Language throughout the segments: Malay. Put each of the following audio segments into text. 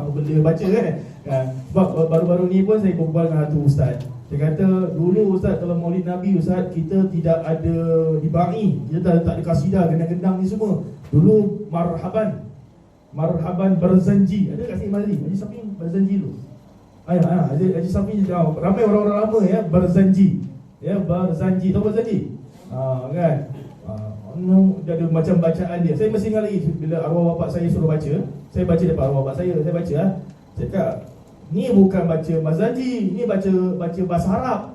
apa benda baca kan. Sebab baru-baru ni pun saya berbual dengan satu ustaz. Dia kata, dulu ustaz kalau maulid Nabi ustaz, kita tidak ada dibangi, kita tak ada kasidah, gendang-gendang ni semua. Dulu marhaban berzanji. Ada kat sini Haji Safi berzanji tu. Haji Safi ramai orang-orang lama ya berzanji. Ya, berzanji. Tahu berzanji? Kan? Dia ada macam bacaan dia. Saya masih ingat lagi bila arwah bapak saya suruh baca. Saya baca depan arwah bapak saya. Saya baca Saya cakap, ni bukan baca berzanji, ni baca bahasa Arab.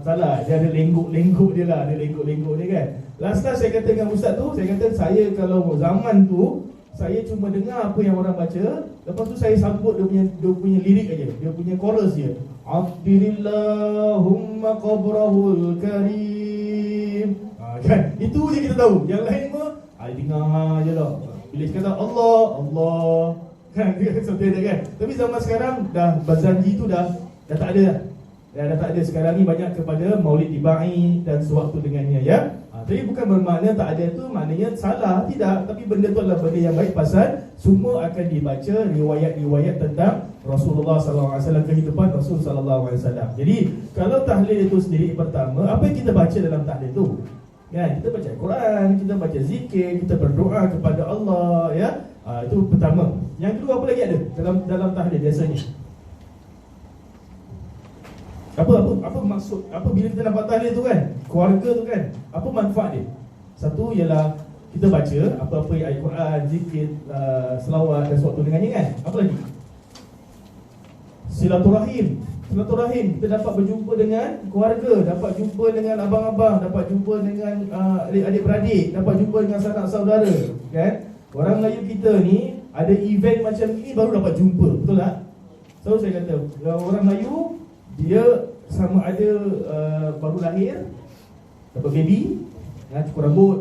Salah, dia ada lengguk-lengguk dia lah. Ada lengguk-lengguk dia kan. Last saya kata dengan ustaz tu, saya kata saya kalau zaman tu saya cuma dengar apa yang orang baca, lepas tu saya sambut dia punya lirik aja, dia punya chorus dia. Abdillahumma qabrahul karim. Kan? Itu je kita tahu. Yang lain pun dengar je lah. Bila kata Allah kan, dia seperti ada kan. Tapi zaman sekarang dah berzanji tu dah tak ada. Dah tak ada. Sekarang ni banyak kepada maulid tibai dan sewaktu dengannya ya. Tapi bukan bermakna tak ada tu maknanya salah, tidak. Tapi benda tu adalah benda yang baik pasal semua akan dibaca riwayat-riwayat tentang Rasulullah SAW, kehidupan Rasul SAW. Jadi kalau tahlil itu sendiri pertama, apa yang kita baca dalam tahlil tu? Kan, kita baca Al-Quran, kita baca zikir, kita berdoa kepada Allah ya. Itu pertama. Yang kedua apa lagi ada dalam tahlil biasanya? Apa maksud, apa bila kita dapat tahlil tu kan, keluarga tu kan, apa manfaat dia? Satu ialah kita baca apa-apa ayat Quran, zikir, selawat dan sewaktu dengannya kan. Apa lagi? Silaturahim, kita dapat berjumpa dengan keluarga, dapat jumpa dengan abang-abang, dapat jumpa dengan adik-beradik, dapat jumpa dengan sanak saudara kan. Orang Melayu kita ni ada event macam ni baru dapat jumpa, betul tak? So saya kata, orang Melayu dia sama ada baru lahir, dapat baby, cukur rambut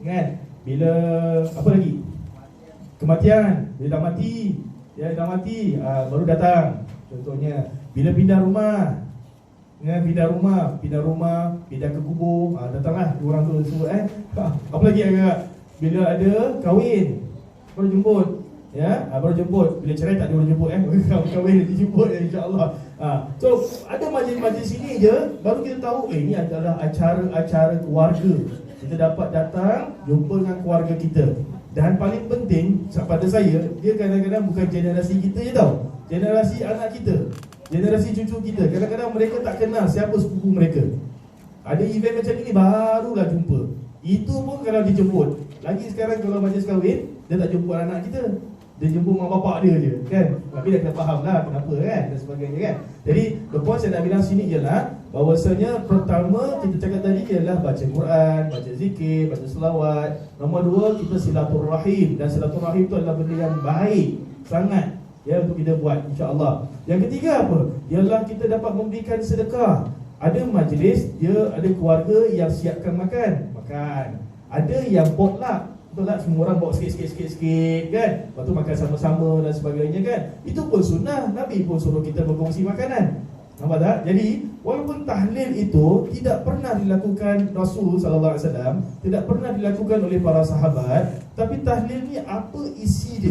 kan. Bila apa lagi? Kematian, dia dah mati, baru datang. Contohnya bila pindah rumah, pindah ke kubur, datanglah orang tu semua Apa lagi agak? Bila ada kahwin, baru jemput. Ya, baru jemput. Bila cerai tak ada orang jemput kahwin dijemput insya-Allah. So ada majlis-majlis sini je baru kita tahu ini adalah acara keluarga. Kita dapat datang jumpa dengan keluarga kita. Dan paling penting pada saya, dia kadang-kadang bukan generasi kita je tau. Generasi anak kita, generasi cucu kita, kadang-kadang mereka tak kenal siapa sepupu mereka. Ada event macam ini barulah jumpa. Itu pun kalau dijemput. Lagi sekarang kalau majlis kahwin, dia tak jemput anak kita, dia jumpa mak bapak dia je kan. Tapi dah kena faham lah kenapa kan dan sebagainya kan. Jadi the point saya nak bilang sini ialah bahawasanya pertama kita cakap tadi ialah baca Quran, baca zikir, baca selawat. Nombor dua, kita silaturahim. Dan silaturahim itu adalah benda yang baik sangat ya untuk kita buat insya-Allah. Yang ketiga apa? Ialah kita dapat memberikan sedekah. Ada majlis, dia ada keluarga yang siapkan makan. Ada yang potluck. Betul tak? Semua orang bawa sikit-sikit kan. Lepas tu makan sama-sama dan sebagainya kan. Itu pun sunnah. Nabi pun suruh kita berkongsi makanan. Nampak tak? Jadi walaupun tahlil itu tidak pernah dilakukan Rasul SAW, tidak pernah dilakukan oleh para sahabat, tapi tahlil ni apa isi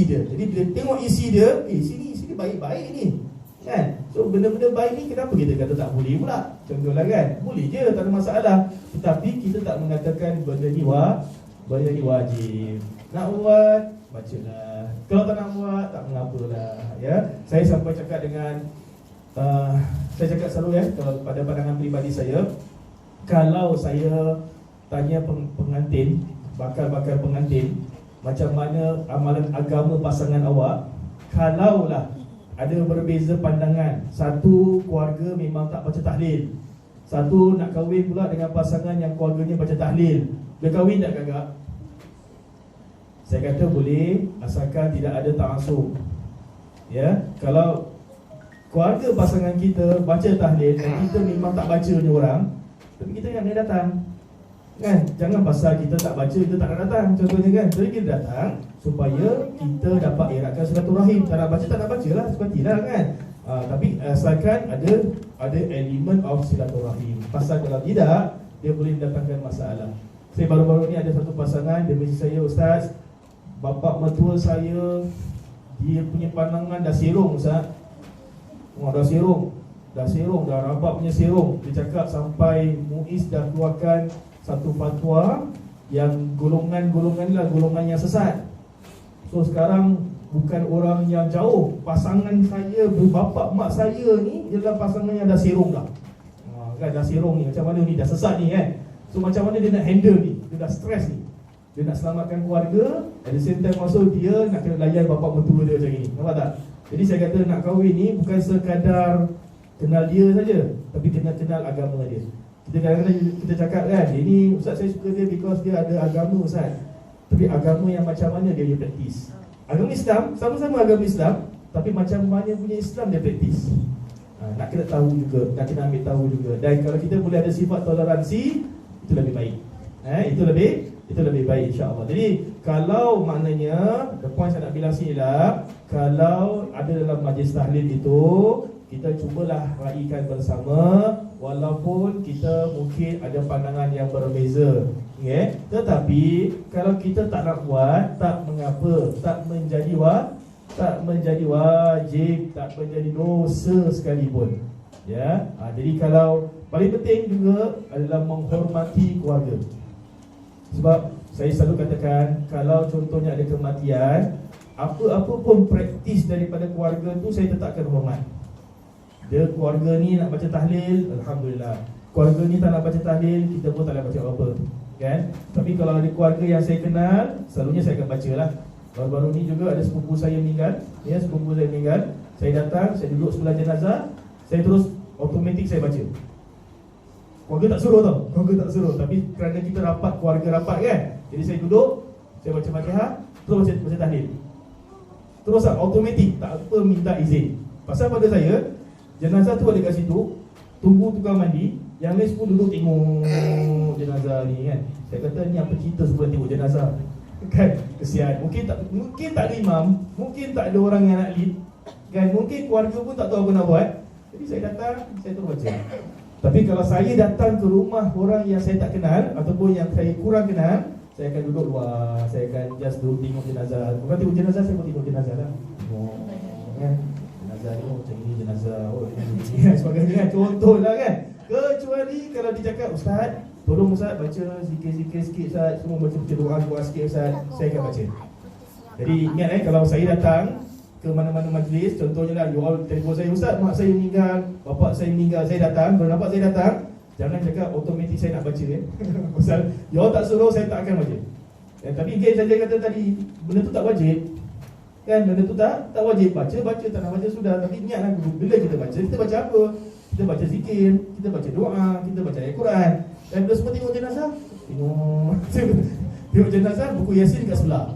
dia? Jadi bila tengok isi dia, sini baik-baik ni kan. So benda-benda baik ni kenapa kita kata tak boleh pula? Contohlah kan, boleh je, tak ada masalah. Tetapi kita tak mengatakan benda ni wajib. Nak buat, bacalah. Kalau tak nak buat, tak mengapalah ya. Saya sampai cakap dengan saya cakap selalu ya, kalau pada pandangan peribadi saya, kalau saya tanya pengantin, bakal pengantin, macam mana amalan agama pasangan awak, kalaulah ada berbeza pandangan, satu keluarga memang tak baca tahlil, satu nak kahwin pula dengan pasangan yang keluarganya baca tahlil, dia kahwin tak kakak? Saya kata boleh, asalkan tidak ada ta'assub. Ya, kalau keluarga pasangan kita baca tahlil dan kita memang tak baca ni orang, tapi kita yang nak datang kan, jangan pasal kita tak baca kita tak nak datang contohnya kan. Jadi kita datang supaya kita dapat eratkan silaturahim. Tak nak baca tak nak baca lah, sepatilah kan. Tapi asalkan ada elemen of silaturahim. Pasal kalau tidak, dia boleh mendatangkan masalah. Saya baru-baru ni ada satu pasangan, dia mesej saya, ustaz, bapa mertua saya dia punya pandangan dah serong Ustaz. Dah serong, dah rabak punya serong. Dia cakap sampai MUIS dah keluarkan satu fatwa yang golongan yang sesat. So sekarang bukan orang yang jauh, pasangan saya, bapa mak saya ni ialah pasangan yang dah serong dah. Kan dah serong ni, macam mana ni, dah sesat ni kan. So macam mana dia nak handle ni, dia dah stres ni. Dia nak selamatkan keluarga, at the same time also dia nak kena layan bapa mertua dia macam ni. Nampak tak? Jadi saya kata nak kahwin ni bukan sekadar kenal dia saja, tapi kena kenal agama dia. Kita kadang-kadang kita cakap kan, dia ni Ustaz saya suka dia because dia ada agama Ustaz. Tapi agama yang macam mana dia praktis? Agama Islam, sama-sama agama Islam, tapi macam mana punya Islam dia praktis? Nak kena tahu juga, nak kena ambil tahu juga. Dan kalau kita boleh ada sifat toleransi, itu lebih baik. Itu lebih baik insya-Allah. Jadi kalau maknanya, the point saya nak bilang sini lah, kalau ada dalam majlis tahlil itu, kita cubalah raikan bersama, walaupun kita mungkin ada pandangan yang berbeza, okay? Tetapi kalau kita tak nak buat, tak mengapa, tak menjadi wajib, tak menjadi dosa sekalipun. Ya, jadi kalau paling penting juga adalah menghormati keluarga. Sebab saya selalu katakan, kalau contohnya ada kematian, apa-apa pun praktis daripada keluarga tu saya tetapkan hormat. Dia keluarga ni nak baca tahlil, alhamdulillah. Keluarga ni tak nak baca tahlil, kita pun tak nak baca apa-apa, kan? Tapi kalau ada keluarga yang saya kenal, selalunya saya akan baca lah. Baru-baru ni juga ada sepupu saya meninggal, saya datang, saya duduk sebelah jenazah, saya terus automatik saya baca. Keluarga tak suruh tau, tapi kerana kita rapat, keluarga rapat kan, jadi saya duduk, saya baca Fatihah, terus baca tahlil. Terus automatik, tak apa minta izin. Pasal pada saya, jenazah tu ada kat situ, tunggu tukang mandi, yang lain semua duduk tengok jenazah ni kan. Saya kata ni apa cerita semua tengok jenazah, kan? Kesian. Mungkin tak ada imam, mungkin tak ada orang yang nak lead, kan? Mungkin keluarga pun tak tahu apa nak buat. Jadi saya datang, saya terus baca. Tapi kalau saya datang ke rumah orang yang saya tak kenal, ataupun yang saya kurang kenal, saya akan duduk luar, saya akan just duduk tengok jenazah. Bukan tengok jenazah, saya pun tengok jenazah lah. Kan? Jenazah ni macam ni, jenazah ini sebagainya kan, contoh lah kan. Kecuali kalau dia cakap, Ustaz, tolong Ustaz baca zikir-zikir sikit Ustaz, semua baca doa sikit Ustaz, saya akan baca. Jadi ingat kalau saya datang ke mana-mana majlis, contohnya lah, you all telefon saya, Ustaz mak saya meninggal, bapak saya meninggal, saya datang, kalau nampak saya datang, jangan cakap automatik saya nak baca Pasal you all tak suruh, saya tak akan baca. Tapi saya kata tadi, benda tu tak wajib, kan? Benda tu tak wajib. Baca, tak nak baca sudah. Tapi ingatlah, bila kita baca apa? Kita baca zikir, kita baca doa, kita baca ayat Quran. Dan bila semua tengok jenazah, tengok jenazah, buku Yasin kat sebelah.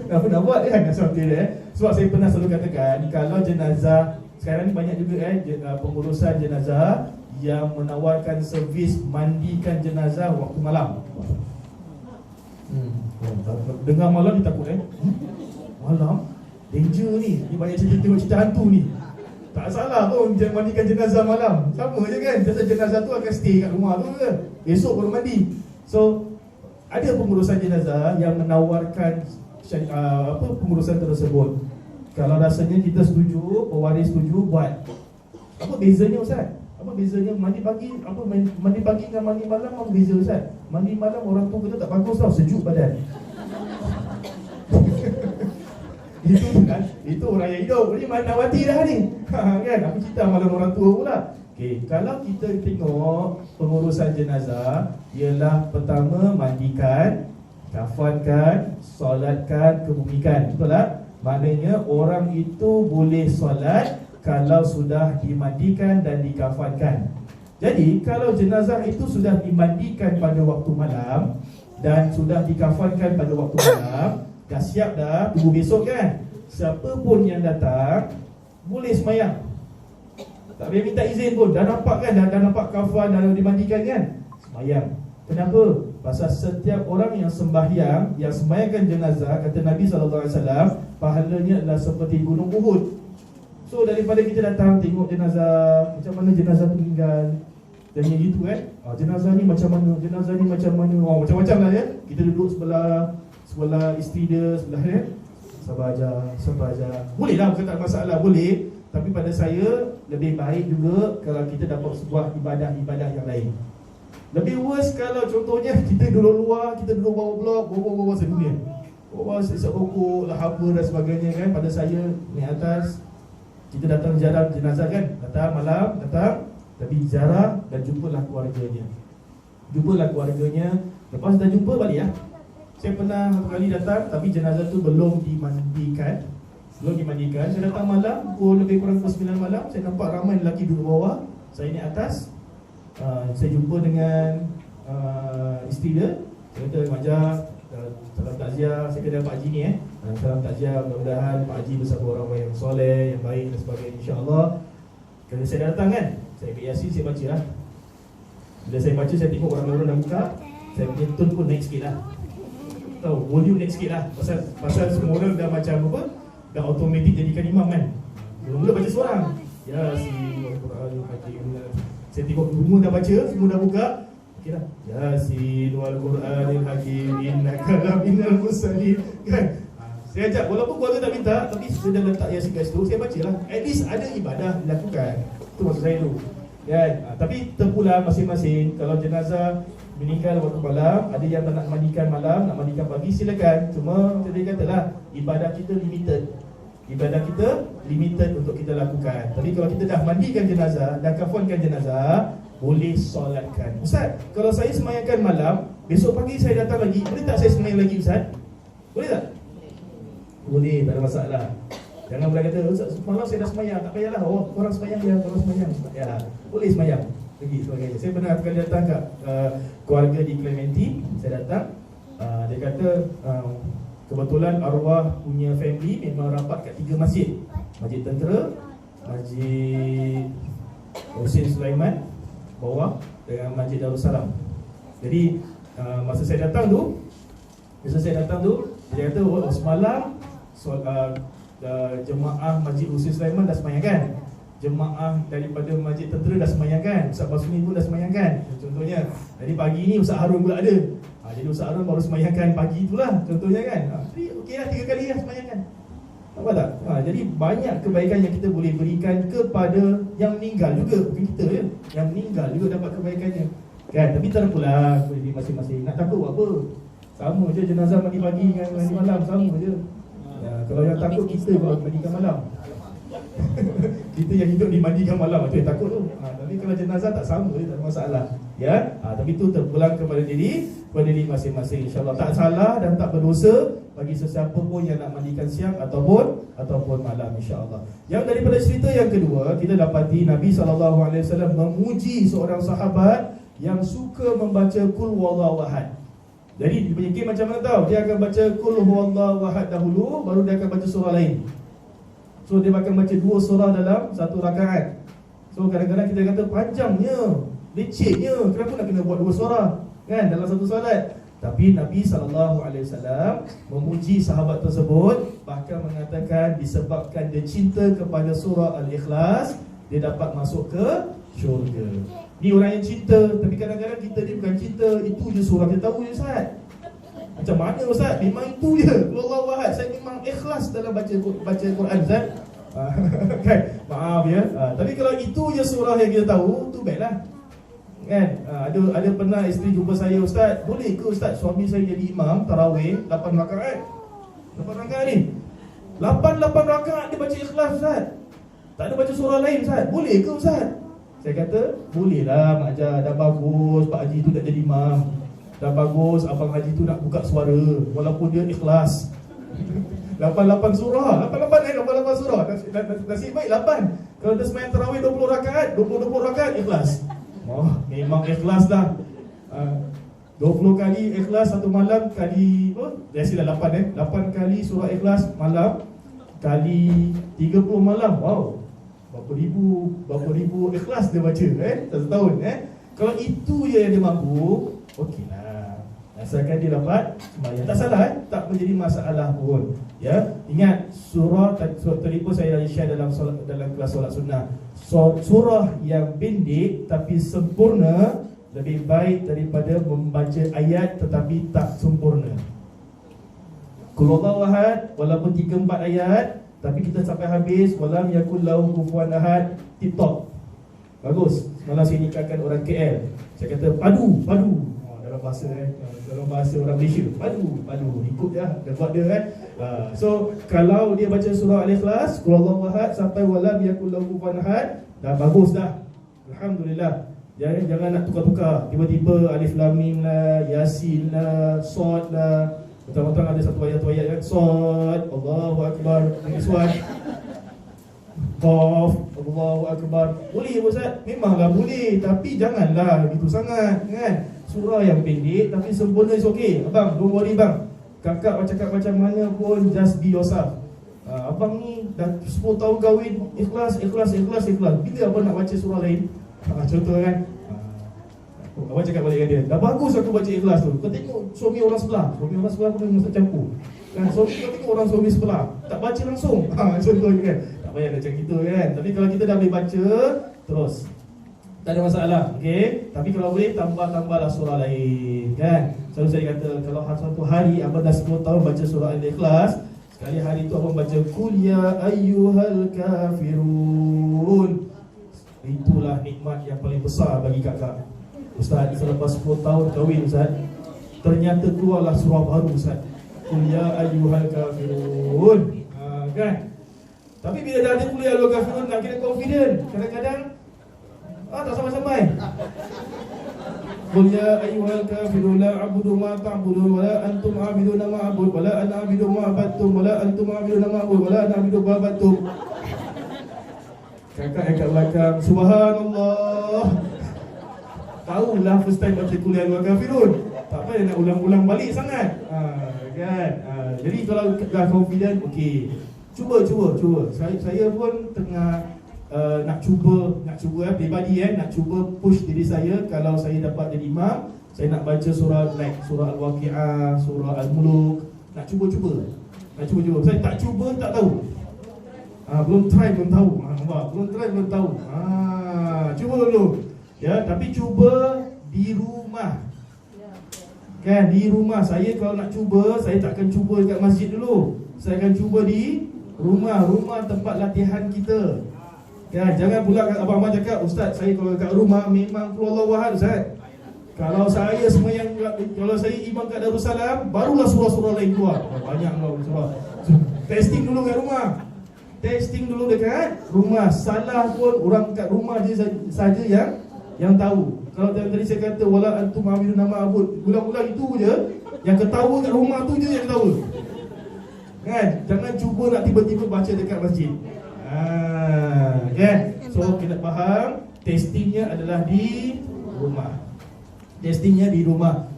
Apa nak buat kan? Sebab saya pernah selalu katakan, kalau jenazah, sekarang ni banyak juga pengurusan jenazah yang menawarkan servis mandikan jenazah waktu malam. Dengar malam ni takut malam danger ni banyak cerita hantu ni. Tak salah pun mandikan jenazah malam, sama je kan. Jenazah tu akan stay kat rumah tu ke, esok baru mandi. So ada pengurusan jenazah yang menawarkan pengurusan tersebut. Kalau rasanya kita setuju, pewaris setuju, buat. Apa bezanya Ustaz? Apa bezanya mandi pagi dengan mandi malam? Apa beza Ustaz? Mandi malam orang tua kita tak bagus tau, sejuk badan. Itu orang yang hidup. Ini mana mati dah ni. Kan? Apa cerita malam orang tua pula. Okey, kalau kita tengok pengurusan jenazah, ialah pertama mandikan, kafankan, solatkan, kebumikan. Betul tak? Maknanya orang itu boleh solat kalau sudah dimandikan dan dikafankan. Jadi kalau jenazah itu sudah dimandikan pada waktu malam dan sudah dikafankan pada waktu malam, dah siap dah, tunggu besok kan, siapa pun yang datang boleh semayang, tak payah minta izin pun. Dah nampak kan, dah nampak kafan, dah dimandikan kan, semayang. Kenapa? Pasal setiap orang yang sembahyang, yang sembahyangkan jenazah, kata Nabi SAW, pahalanya adalah seperti gunung Uhud. So daripada kita datang tengok jenazah, macam mana jenazah tu meninggal, dan yang gitu kan, jenazah ni macam mana, macam-macam lah ya. Kita duduk sebelah isteri dia, sebelah dia, sabar aja. Boleh lah, bukan tak masalah, boleh. Tapi pada saya lebih baik juga kalau kita dapat sebuah ibadah-ibadah yang lain. Lebih worse kalau contohnya kita duduk luar, kita duduk bawah blok, bawa sedunia, bawa sisa rokok lah apa dan sebagainya kan. Pada saya naik atas, kita datang ziarah jenazah kan, datang malam, tapi ziarah dan jumpalah keluarganya. Lepas dah jumpa balik ya. Saya pernah satu kali datang, tapi jenazah tu belum dimandikan. Saya datang malam, lebih kurang pukul 9 malam. Saya nampak ramai lelaki duduk bawah, saya naik atas. Saya jumpa dengan isteri dia. Saya kata, Mak Jah, salam takziah. Saya kata Pak Haji ni salam takziah, mudah-mudahan Pak Haji bersama orang yang soleh, yang baik dan sebagainya, insya-Allah. Kalau saya datang kan, saya ambil Yasin, saya baca lah. Bila saya baca, saya tengok orang-orang dah buka, saya punya tone pun naik sikit lah. Tahu, volume naik sikit lah. Pasal semua orang dah macam apa, dah automatik jadikan imam kan. Mula baca seorang, Yasin Al-Quran Hakim. Saya tengok semua dah baca, semua dah buka. Okey dah, Yasin Al-Quran Hakim, innaka laminal mursalin kan. Saya ajak, walaupun keluarga tak minta, tapi saya dah letak Yasin kat situ, saya baca lah. At least ada ibadah dilakukan. Itu maksud saya tu kan. Tapi terpulang masing-masing. Kalau jenazah meninggal waktu malam, ada yang tak nak mandikan malam, nak mandikan pagi, silakan. Cuma saya katalah, ibadah kita limited untuk kita lakukan. Tapi kalau kita dah mandikan jenazah, dah kafankan jenazah, boleh solatkan. Ustaz, kalau saya semayangkan malam, besok pagi saya datang lagi, boleh tak saya semayang lagi Ustaz? Boleh tak? Boleh, tak ada masalah. Jangan pula kata, Ustaz, semalam saya dah semayang, tak payahlah, orang semayang ya, orang semayang ya, boleh semayang lagi sebagainya. Saya pernah sekali datang kat keluarga di Clementi. Saya datang, dia kata kebetulan arwah punya family memang rapat kat 3 masjid. Masjid Tentera, Masjid Husin Sulaiman bawah, dengan Masjid Darussalam. Jadi masa saya datang tu, dia kata, semalam jemaah Masjid Husin Sulaiman dah semayangkan, jemaah daripada Masjid Tentera dah semayangkan, Ustaz Basmi pun dah semayangkan, contohnya. Jadi pagi ni Ustaz Harun pula ada. Jadi Ustaz Harun baru semayangkan pagi itulah, contohnya kan. Jadi okey lah, 3 kali lah semayangkan. Nampak tak? Jadi banyak kebaikan yang kita boleh berikan kepada yang meninggal juga. Bukan kita je, yang meninggal juga dapat kebaikannya kan. Tapi terpulang di masing-masing. Nak takut buat apa? Sama je jenazah mandi pagi dengan mandi malam, sama je. Kalau yang takut kita kalau mandikan malam. Kita yang hidup dimandikan malam, itu yang takut tu. Tapi kalau jenazah tak sama, tak ada masalah. Ya, tapi itu terpulang kepada diri masing-masing. InsyaAllah tak salah dan tak berdosa bagi sesiapa pun yang nak mandikan siang ataupun malam, insyaAllah. Yang daripada cerita yang kedua, kita dapati Nabi SAW memuji seorang sahabat yang suka membaca Qul Huwallahu Ahad. Jadi penyakit macam mana tahu? Dia akan baca Qul Huwallahu Ahad dahulu, baru dia akan baca surah lain. So dia akan baca 2 surah dalam 1 rakaat. So kadang-kadang kita kata panjangnya, lecehnya, kenapa nak kena buat 2 surah kan dalam satu solat? Tapi Nabi SAW memuji sahabat tersebut, bahkan mengatakan disebabkan dia cinta kepada surah Al-Ikhlas, dia dapat masuk ke syurga. Ni orang yang cinta. Tapi kadang-kadang kita ni bukan cinta, itu je surah kita tahu je Ustaz. Macam mana Ustaz? Memang itu je Allahu Ahad. Saya memang ikhlas dalam baca Quran Ustaz. Kan? Maaf ya. Tapi kalau itu je surah yang kita tahu, tu baiklah. Kan? Ada pernah isteri jumpa saya, Ustaz, boleh ke Ustaz suami saya jadi imam tarawih 8 rakaat? 8 rakaat ni. 8 rakaat dia baca ikhlas Ustaz. Tak ada baca surah lain Ustaz. Boleh ke Ustaz? Saya kata, bolehlah Mak Jah, dah bagus Pak Haji tu dah jadi imam. Dah bagus Abang Haji tu nak buka suara walaupun dia ikhlas. 88 surah. 88 surah. Nasib baik 8. Kalau dia sembahyang tarawih 20 rakaat, 20 rakaat ikhlas. Memang ikhlas dah. 20 kali ikhlas satu malam kali biasalah 8 kali surah ikhlas malam kali 30 malam. Wow. Berapa ribu ikhlas dia baca satu tahun. Kalau itu je yang dia mampu, okeylah. Asalkan dia dapat sembahyang, tak salah tak menjadi masalah pun. Ya, ingat surah tadi pun saya dah share dalam kelas solat sunnah. Surah yang pendek tapi sempurna lebih baik daripada membaca ayat tetapi tak sempurna. Qul huwallahu ahad, walaupun 3-4 ayat, tapi kita sampai habis walam yakul lahu kufuwan ahad, tip-top. Bagus. Malah saya nikahkan orang KL. Saya kata padu. Dalam bahasa orang Malaysia, padu. Ikut dah buat dia kan. So kalau dia baca surah Al-Ikhlas, Qul huwallahu ahad sampai walam yakul lahu kufuwan ahad, dah bagus dah. Alhamdulillah. Jangan nak tukar-tukar. Tiba-tiba Alif Lam Mim lah, Yasin lah, Shad lah. Betul-betul ada satu ayat kan, Shad, Allahu Akbar, Iswad, Qaf, Allahu Akbar. Boleh Ustaz? Memanglah boleh, tapi janganlah begitu sangat kan. Surah yang pendek tapi sempurna is okay. Abang, don't worry bang. Kakak cakap macam mana pun, just be yourself. Abang ni dah 10 tahun kahwin, ikhlas. Bila abang nak baca surah lain? Contoh kan, abang cakap balik dengan dia, dah bagus aku baca ikhlas tu. Kau tengok suami orang sebelah pun mesti campur kan. Suami kau tengok orang suami sebelah tak baca langsung. Contohnya kan, tak payah macam gitu kan. Tapi kalau kita dah boleh baca terus, tak ada masalah, okey. Tapi kalau boleh tambahlah surah lain kan. Selalu saya kata, kalau satu hari abang dah 10 tahun baca surah Al-Ikhlas, sekali hari tu abang baca Qul ya ayyuhal kafirun. Itulah nikmat yang paling besar bagi kakak. Ustaz, selepas 10 tahun kahwin Ustaz, ternyata keluarlah surah baru Ustaz, Qul ya ayyuhal kafirun. Kan? Tapi bila dah ada Qul ya ayyuhal kafirun, nak kira confident. Kadang-kadang tak sampai-sampai. Qul ya ayyuhal kafirun la a'budu ma ta'budun wa la antum a'biduna ma a'bud wa la ana a'budu ma abattum wa la antum a'biduna ma a'bud wa la ana a'budu ma abattum. Kakak yang kat belakang, subhanallah. Tahulah first time baca Qul ya ayyuhal kafirun, tak payah nak ulang-ulang balik sangat. Kan? Jadi kalau dah confident, okey. Cuba. Saya pun tengah nak cuba pribadi nak cuba push diri saya. Kalau saya dapat jadi imam, saya nak baca surah like surah Al-Waqi'ah, surah Al-Muluk. Nak cuba. Saya tak cuba tak tahu. Belum try belum tahu. Cuba dulu. Ya, tapi cuba di rumah. Kan, di rumah. Saya kalau nak cuba, saya takkan cuba dekat masjid dulu. Saya akan cuba di rumah tempat latihan kita. Kan, jangan pula abang-abang cakap, Ustaz, saya kalau dekat rumah memang Qul huwallahu ahad Ustaz. Kalau saya imam kat Darussalam, barulah surah-surah lain keluar. Banyak surah. Testing dulu kat rumah. Salah pun orang kat rumah je saja yang tahu. Kalau tadi saya kata wala antum a'bidun nama abud, ulang-ulang itu je, yang ketawa kat rumah tu je yang ketawa. Kan? Jangan cuba nak tiba-tiba baca dekat masjid. Kan? So kita faham, testingnya adalah di rumah.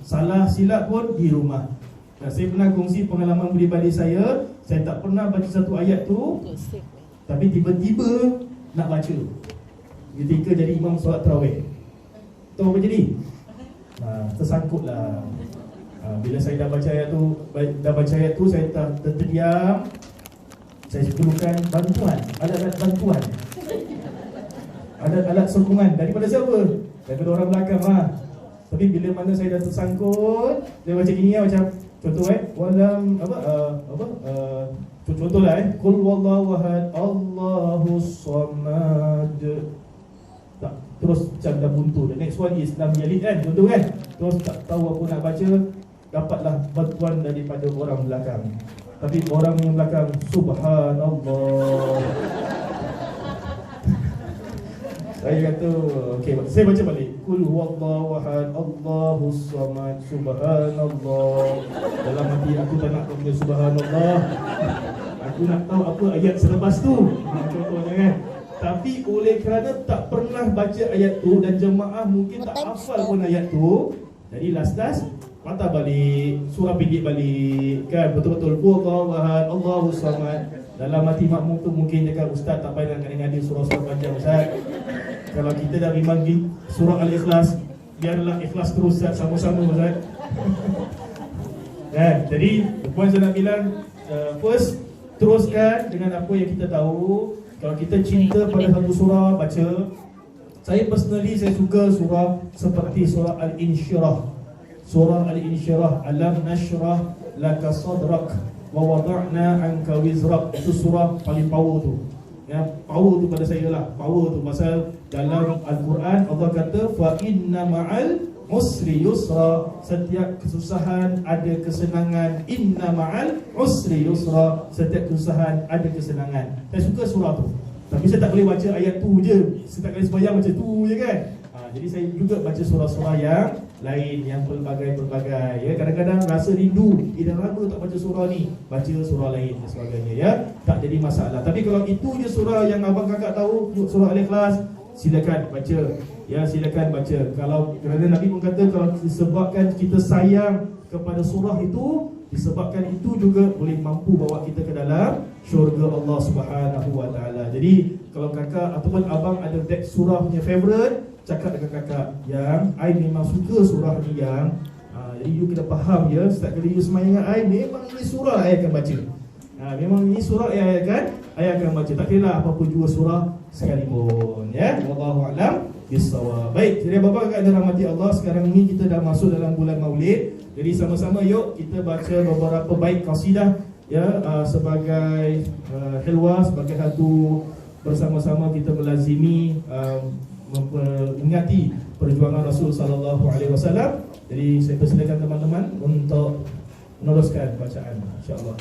Salah silap pun di rumah. Dan saya pernah kongsi pengalaman peribadi saya tak pernah baca satu ayat tu, tapi tiba-tiba nak baca ketika jadi imam solat tarawih. Tahu apa jadi? Tersangkutlah. Bila saya dah baca ayat tu, saya terdiam. Saya perlukan bantuan, alat bantuan. Ada alat sokongan daripada siapa? Daripada orang belakang Tapi bila mana saya dah tersangkut, dia macam gini macam contoh walam contohlah Qul huwallahu ahad, Allahus samad. Tak, terus macam dah buntu. The next one is lam yalid kan, contoh kan. Terus tak tahu apa nak baca, dapatlah bantuan daripada orang belakang. Tapi orang yang belakang, subhanallah. Saya kata, okey, saya baca balik. Qul huwallahu ahad, Allahus samad, subhanallah. Dalam hati aku tak nak tahu subhanallah. Aku nak tahu apa ayat selepas tu. Contohnya kan. Tapi oleh kerana tak pernah baca ayat tu dan jemaah mungkin tak hafal pun ayat tu, jadi last patah balik, surah pendek balik kan, betul-betul Allahu ahad, Allahus samad. Dalam hati makmum tu mungkin cakap, Ustaz tak payah nak ngadi surah-surah panjang Ustaz. Kalau kita dah memang di surah Al-Ikhlas, biarlah ikhlas terus Ustaz, sama-sama Ustaz. Jadi poin saya nak bilang, first teruskan dengan apa yang kita tahu. Kalau kita cinta pada satu surah, baca. Saya personally saya suka surah seperti surah Al-Insyirah. Surah Al-Insyirah, alam nashrah laka sadrak. wa wada'na anka wizrak. Itu surah paling power tu. Ya, power tu pada saya lah. Power tu pasal dalam Al-Quran Allah kata fa inna ma'al usri yusra. Setiap kesusahan ada kesenangan. Inna ma'al usri yusra. Setiap kesusahan ada kesenangan. Saya suka surah tu. Tapi saya tak boleh baca ayat tu je. Setiap kali sembahyang macam tu je kan. Jadi saya juga baca surah-surah yang lain, yang pelbagai-pelbagai ya. Kadang-kadang rasa rindu, dah lama tak baca surah ni, baca surah lain dan sebagainya ya. Tak jadi masalah. Tapi kalau itu je surah yang abang kakak tahu, surah Al-Ikhlas, silakan baca. Ya, silakan baca. Kalau kerana Nabi pun kata kalau disebabkan kita sayang kepada surah itu, disebabkan itu juga boleh mampu bawa kita ke dalam syurga Allah Subhanahu wa taala. Jadi kalau kakak ataupun abang ada surah punya favorite, cakap dengan kakak yang I memang suka surah ni yang jadi you kena faham ya, setiap kali you semayang dengan I, memang ini surah I akan baca. Memang ini surah I akan baca. Tak kira lah apa-apa juga surah sekalipun ya. Wallahu a'lam bissawab. Baik, jadi bapa kakak dirahmati Allah, sekarang ni kita dah masuk dalam bulan Maulid. Jadi sama-sama yuk kita baca beberapa bait qasidah ya, sebagai hilwah, sebagai satu bersama-sama kita melazimi mengingati perjuangan Rasul sallallahu alaihi wasallam. Jadi saya persilakan teman-teman untuk meneruskan bacaan insya-Allah.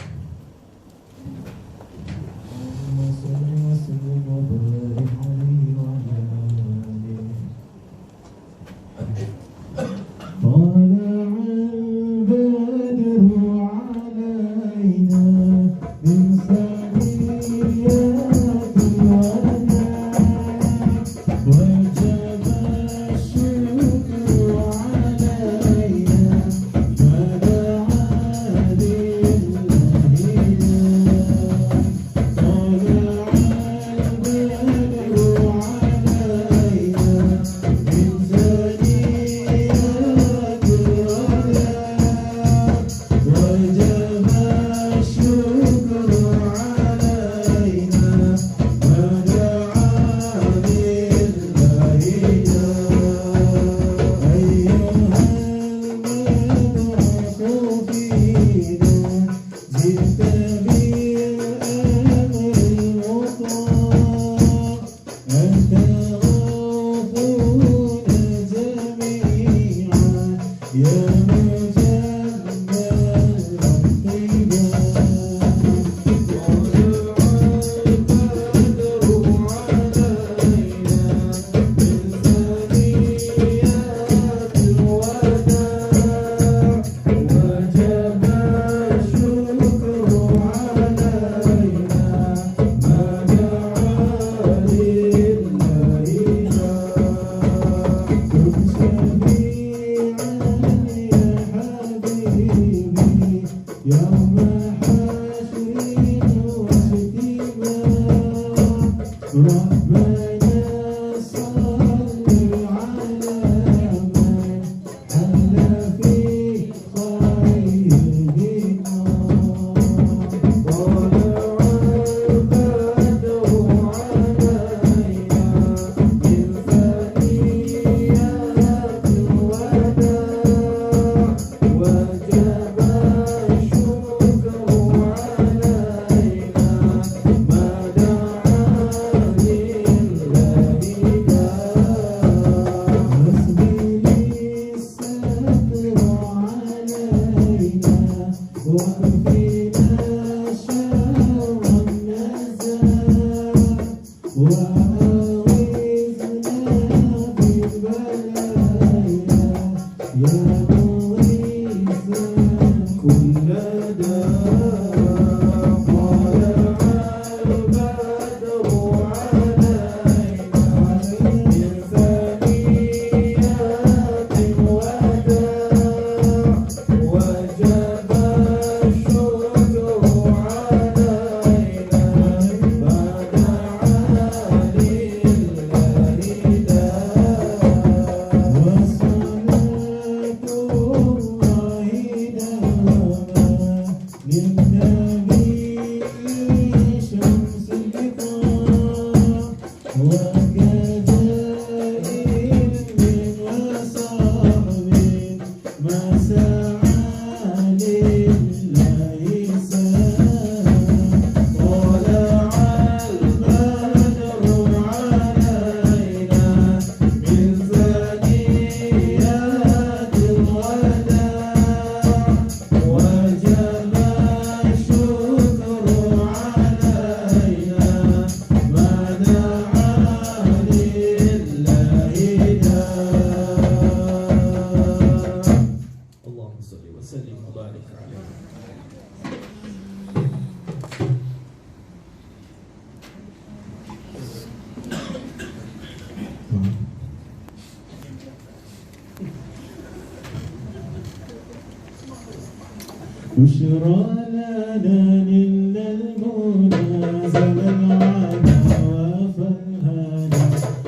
بشرى لنا نلنا المنى زل العنا وفرهانا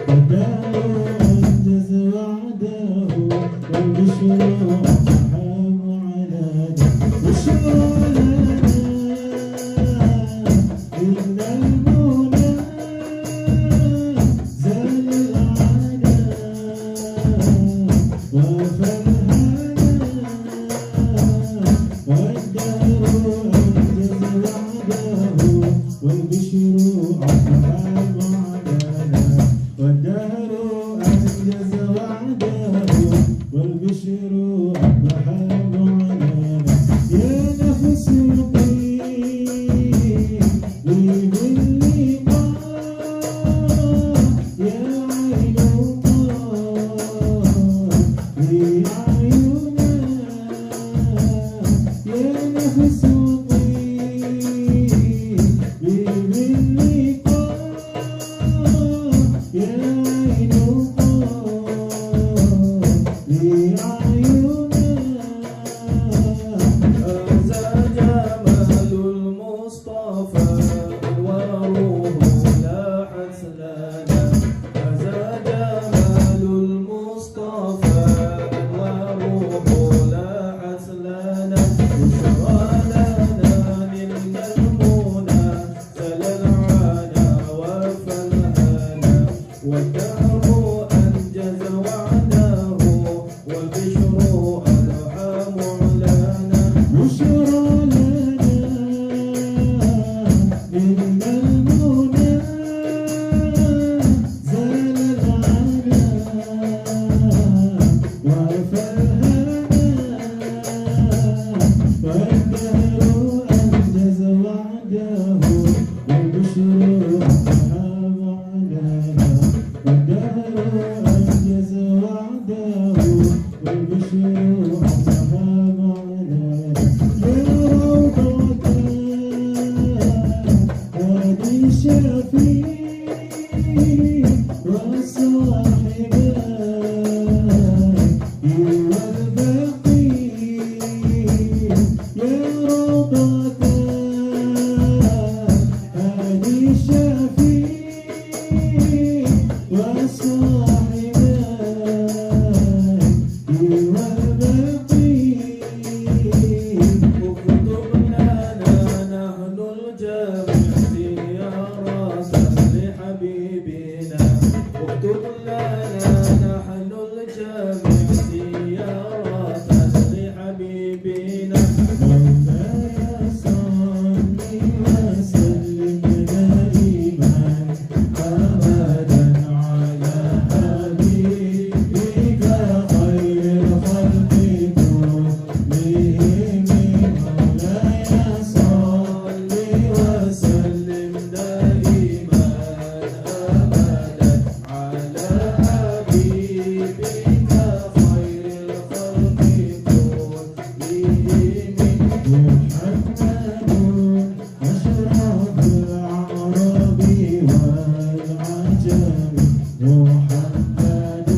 والدار أنجز وعده والبشر أصحاب عنانا بشرى لنا نلنا المنى زل العنا وفرهانا والدار أنجز وعده والبشر أصحاب عنانا والدهر أنجز وعده والبشر أصحاب عنانا يا نفس طيب باللقاء يا عين لأعيننا يا نفس طيب باللقاء يا عين لأعيننا هذا جمال المصطفى وروحه لاحت لنا هذا جمال المصطفى وروحه لاحت لنا بشرى لنا نلنا المنى زل العنا وفرهانا والدهر أنجز وعده والبشر ألهام لنا بشرى لنا إن المنى زال العنا وفرهانا والدهر أنجز وعده والبشر أصحاب عنانا والدهر أنجز وعده والبشر أصحاب عنانا يا روضة هادي الشفيع اكتب لنا نحن الجميع زيارة لحبيبنا مولاي صل وسلم دائما أبدا على حبيبك خير الخلق كلهم مولاي صل وسلم دائما أبدا على حبيبك خير الخلق كلهم محمد أشرف العرب والعجم محمد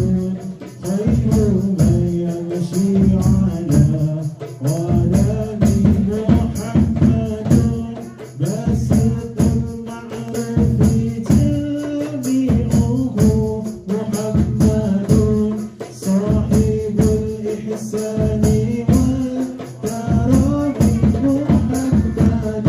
خير من يمشي على قدم محمد بسط المعروف جامعه محمد صاحب الإحسان والكرم محمد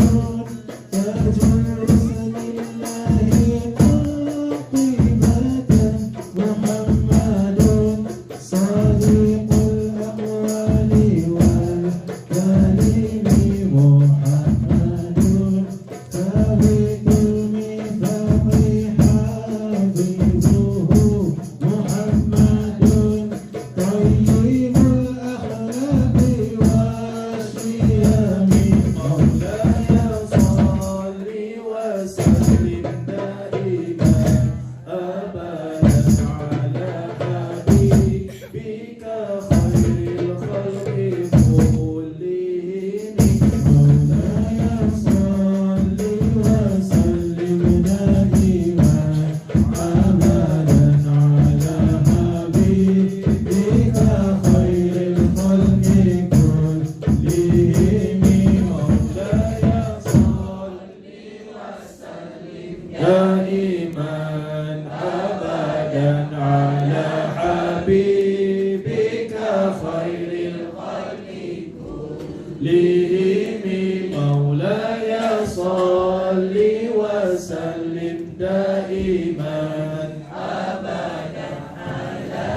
salli wa sallim daiman abadan ala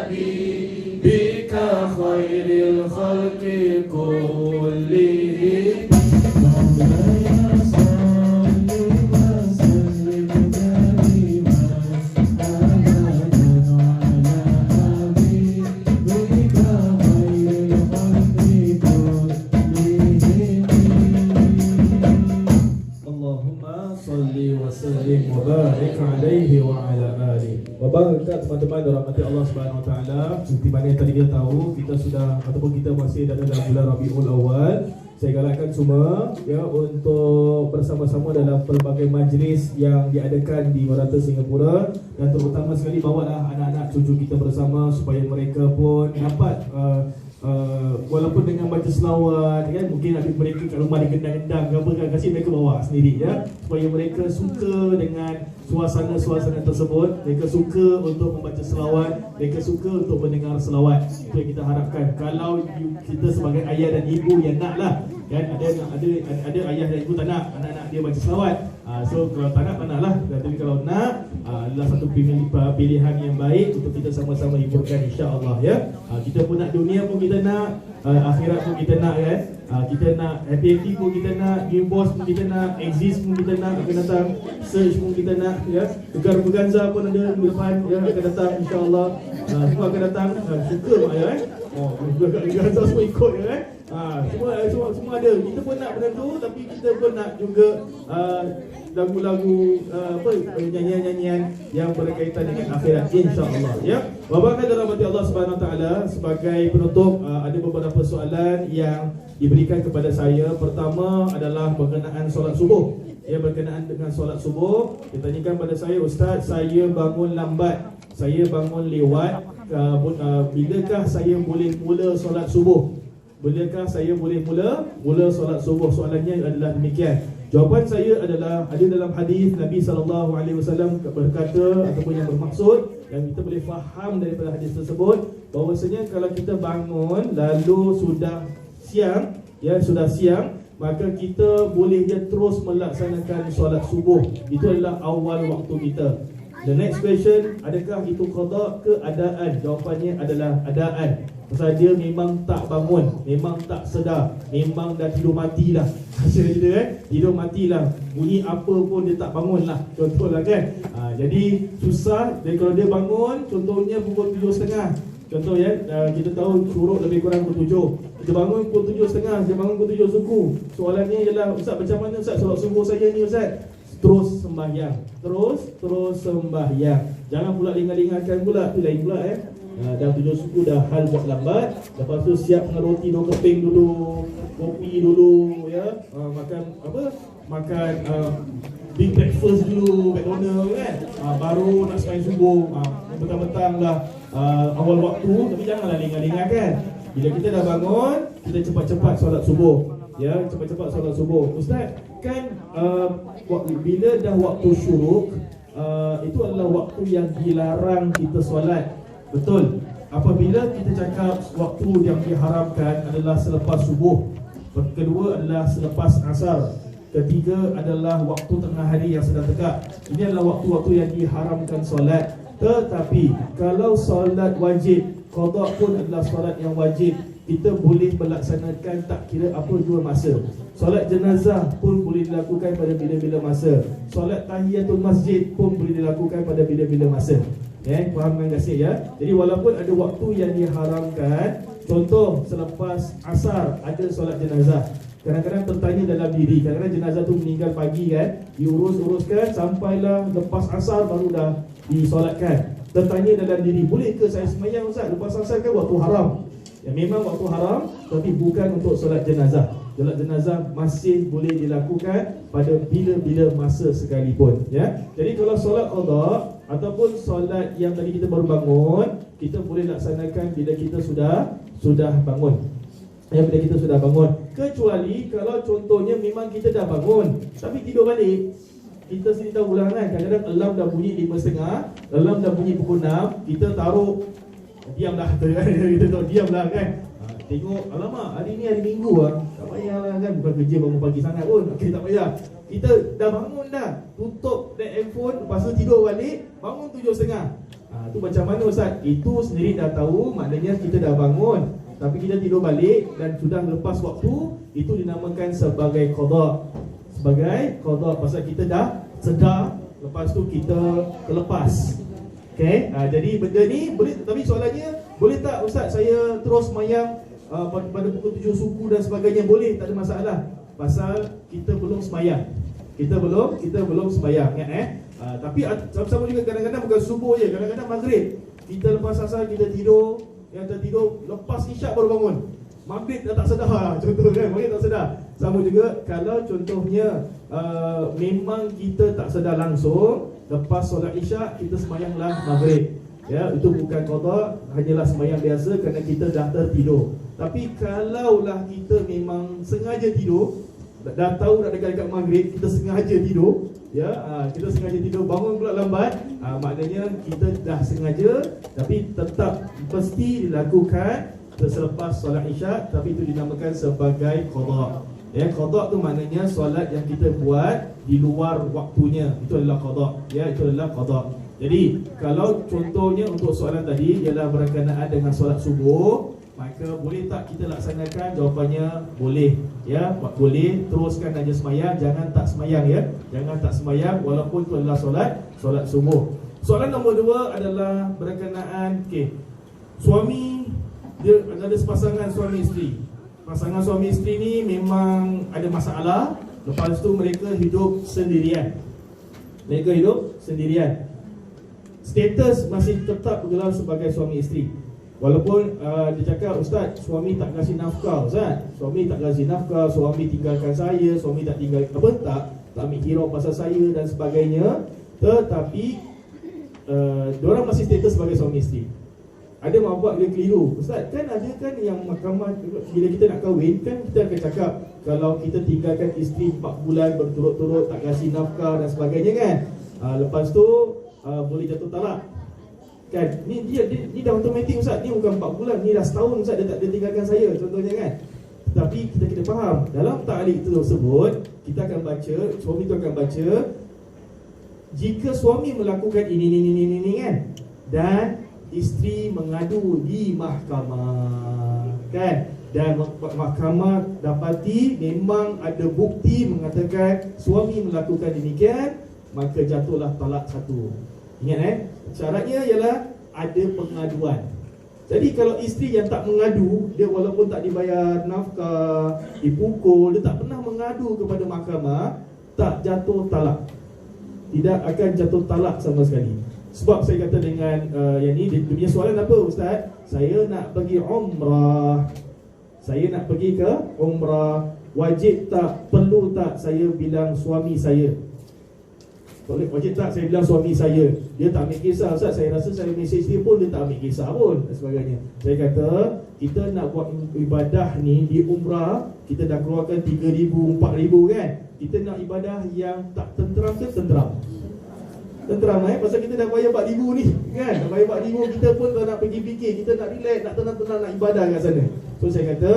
habibika khairil khalqi kullihim. Barik alaihi wa ala alihi. Wabarakatuh teman-teman dirahmati Allah Subhanahu wa taala. Seperti mana yang tadi kita tahu, kita sudah ataupun kita masih ada dalam bulan Rabiul Awal. Saya galakkan semua ya untuk bersama-sama dalam pelbagai majlis yang diadakan di Merata Singapura, dan terutama sekali bawalah anak-anak cucu kita bersama supaya mereka pun dapat walaupun dengan baca selawat kan, mungkin adik mereka kat rumah digendang-gendang ke apa kan, kasih mereka bawa sendiri ya, supaya mereka suka dengan suasana-suasana tersebut, mereka suka untuk membaca selawat, mereka suka untuk mendengar selawat. Itu yang kita harapkan. Kalau kita sebagai ayah dan ibu yang naklah kan, ada ayah dan ibu tak nak anak-anak dia baca selawat, so kalau tak nak lah, tapi kalau nak adalah satu pilihan yang baik untuk kita sama-sama hiburkan insya-Allah ya. Kita pun nak dunia pun kita nak, akhirat pun kita nak kan. Kita nak happy pun kita nak, new boss pun kita nak, exist pun kita nak, akan datang, search pun kita nak ya. Gegar berganza pun ada minggu depan ya, akan datang insya-Allah. Semua akan datang, suka mak ya. Gegar berganza semua ikut ya kan. Semua ada. Kita pun nak benda tu, tapi kita pun nak juga lagu-lagu nyanyian-nyanyian yang berkaitan dengan akhirat insya-Allah ya. Wabarakatuh dirahmati Allah Subhanahu wa taala. Sebagai penutup, ada beberapa soalan yang diberikan kepada saya. Pertama adalah berkenaan solat subuh. Ya, berkenaan dengan solat subuh, ditanyakan pada saya, Ustaz, saya bangun lambat, saya bangun lewat, bilakah saya boleh mula solat subuh? Bilakah saya boleh mula solat subuh? Soalannya adalah demikian. Jawapan saya adalah, ada dalam hadis Nabi SAW berkata ataupun yang bermaksud, yang kita boleh faham daripada hadis tersebut, bahawasanya kalau kita bangun lalu sudah siang, maka kita boleh terus melaksanakan solat subuh. Itu adalah awal waktu kita. The next question, adakah itu qada ke adaan? Jawapannya adalah adaan. Pasal dia memang tak bangun, memang tak sedar, memang dah tidur matilah. Macam kita kan, tidur matilah, bunyi apa pun dia tak bangun lah, contohlah kan. Jadi susah. Dan kalau dia bangun, contohnya pukul 7.30, contoh ya, kita tahu syuruk lebih kurang pukul 7. Kita bangun pukul 7.30, dia bangun pukul 7 suku. Soalannya ialah, Ustaz macam mana Ustaz solat subuh saya ni Ustaz? Terus sembahyang, terus sembahyang. Jangan pula lingat-lingatkan pula, tu lain pula dah 7 suku dah hal buat lambat. Lepas tu siap dengan roti 2 keping dulu, kopi dulu ya, makan big breakfast dulu McDonald kan, baru nak sembahyang subuh. Petang-petang dah awal waktu, tapi janganlah lingat-lingatkan. Bila kita dah bangun, kita cepat-cepat solat subuh ya, cepat-cepat solat subuh. Ustaz, kan bila dah waktu syuruk, itu adalah waktu yang dilarang kita solat. Betul. Apabila kita cakap waktu yang diharamkan adalah selepas subuh, kedua adalah selepas asar, ketiga adalah waktu tengah hari yang sedang tegak. Ini adalah waktu-waktu yang diharamkan solat. Tetapi kalau solat wajib, qada pun adalah solat yang wajib, kita boleh melaksanakan tak kira apa jua masa. Solat jenazah pun boleh dilakukan pada bila-bila masa. Solat tahiyatul masjid pun boleh dilakukan pada bila-bila masa. Faham kan kasih ya? Jadi walaupun ada waktu yang diharamkan, contoh selepas asar ada solat jenazah, kadang-kadang tertanya dalam diri, kadang-kadang jenazah tu meninggal pagi kan, diurus-uruskan sampailah lepas asar baru dah disolatkan. Tertanya dalam diri, boleh ke saya sembahyang Ustaz lepas asar? Kan waktu haram. Ya, memang waktu haram, tapi bukan untuk solat jenazah. Solat jenazah masih boleh dilakukan pada bila-bila masa sekalipun ya. Jadi kalau solat qada ataupun solat yang tadi kita baru bangun, kita boleh laksanakan bila kita sudah bangun. Ya, bila kita sudah bangun. Kecuali kalau contohnya memang kita dah bangun tapi tidur balik. Kita sendiri tahu ulangan, kadang-kadang alarm dah bunyi 5.30, alarm dah bunyi pukul 6, kita taruh, diamlah kita tahu diamlah kan. tengok, alamak hari ni hari Minggu lah, tak payahlah kan, bukan kerja bangun pagi sangat pun. Okey, tak payah. Kita dah bangun dah, tutup handphone, lepas tu tidur balik, bangun 7.30. Tu macam mana Ustaz? Itu sendiri dah tahu, maknanya kita dah bangun, tapi kita tidur balik dan sudah lepas waktu. Itu dinamakan sebagai qada. Sebagai qada, pasal kita dah sedar, lepas tu kita terlepas. Okay, jadi benda ni boleh, tapi soalannya, boleh tak Ustaz saya terus mayang pada pukul 7 suku dan sebagainya? Boleh, tak ada masalah. Pasal kita belum semayang. Kita belum semayang, ingat tapi sama-sama juga kadang-kadang bukan subuh je, kadang-kadang maghrib. Kita lepas asar kita tidur, yang tertidur lepas isyak baru bangun. Maghrib dah tak sedar, contoh kan, maghrib tak sedar. Sama juga kalau contohnya memang kita tak sedar langsung, lepas solat isyak kita semayanglah maghrib. Ya, itu bukan qada, hanyalah semayang biasa kerana kita dah tertidur. Tapi kalaulah kita memang sengaja tidur, dah tahu dah dekat maghrib, kita sengaja tidur, ya, kita sengaja tidur, bangun pula lambat, maknanya kita dah sengaja, tapi tetap mesti dilakukan selepas solat isyak, tapi itu dinamakan sebagai qada. Ya, qada tu maknanya solat yang kita buat di luar waktunya, itu adalah qada. Ya, itu adalah qada. Jadi kalau contohnya untuk soalan tadi ialah berkenaan dengan solat subuh, maka boleh tak kita laksanakan? Jawapannya boleh. Ya, boleh, teruskan aja semayang, jangan tak semayang ya. Jangan tak semayang walaupun itu adalah solat subuh. Soalan nombor 2 adalah berkenaan suami, dia ada sepasangan suami isteri. Pasangan suami isteri ni memang ada masalah, lepas tu mereka hidup sendirian. Status masih tetap bergelar sebagai suami isteri. Walaupun dia cakap, Ustaz, suami tak kasih nafkah, Ustaz. Suami tak kasih nafkah, suami tinggalkan saya, suami tak tinggal tak ambil hirau pasal saya dan sebagainya. Tetapi diorang masih status sebagai suami isteri. Ada mak bapak dia keliru, Ustaz, kan ada kan yang mahkamah bila kita nak kahwin, kan kita akan cakap kalau kita tinggalkan isteri 4 bulan berturut-turut tak kasih nafkah dan sebagainya kan, lepas tu boleh jatuh talak. Kan, ni dah automatik Ustaz, ni bukan 4 bulan, ni dah setahun Ustaz dia tinggalkan saya, contohnya kan. Tapi kita kena faham, dalam ta'liq tersebut kita akan baca, suami tu akan baca, jika suami melakukan ini kan, dan isteri mengadu di mahkamah kan, dan mahkamah dapati memang ada bukti mengatakan suami melakukan demikian, maka jatuhlah talak 1. Ingat syaratnya ialah ada pengaduan. Jadi kalau isteri yang tak mengadu, dia walaupun tak dibayar nafkah, dipukul, dia tak pernah mengadu kepada mahkamah, tak jatuh talak. Tidak akan jatuh talak sama sekali. Sebab saya kata dengan yang ni, dia punya soalan apa Ustaz? Saya nak pergi umrah. Saya nak pergi ke umrah. Wajib tak, perlu tak saya bilang suami saya? Wajib tak saya bilang suami saya? Dia tak ambil kisah, Ustaz, saya rasa saya mesej dia pun dia tak ambil kisah pun dan sebagainya. Saya kata, kita nak buat ibadah ni di umrah, kita dah keluarkan 3,000, 4,000 kan. Kita nak ibadah yang tak tenteram ke tenteram? Tenteram pasal kita dah bayar 4,000 ni kan. Dah bayar 4,000, kita pun tak nak pergi fikir, kita nak relax, nak tenang-tenang nak ibadah kat sana. So saya kata,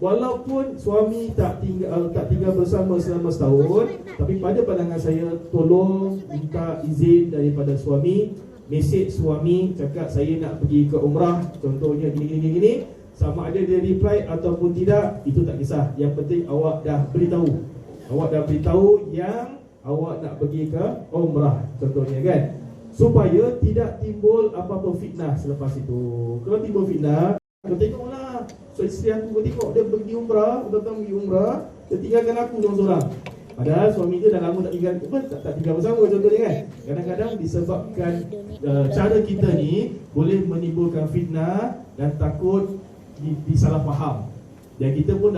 walaupun suami tak tinggal bersama selama setahun, tapi pada pandangan saya, tolong minta izin daripada suami. Mesej suami cakap saya nak pergi ke umrah, contohnya gini, sama ada dia reply ataupun tidak, itu tak kisah. Yang penting awak dah beritahu. Awak dah beritahu yang awak nak pergi ke umrah, contohnya kan, supaya tidak timbul apa-apa fitnah selepas itu. Kalau timbul fitnah, kau tengoklah, so isteri aku, kau tengok dia pergi umrah, datang pergi umrah, dia tinggalkan aku seorang-seorang. Padahal suami dia dah lama tak tinggal, tak tinggal bersama, contohnya kan. Kadang-kadang disebabkan cara kita ni boleh menimbulkan fitnah dan takut disalah faham. Dan kita pun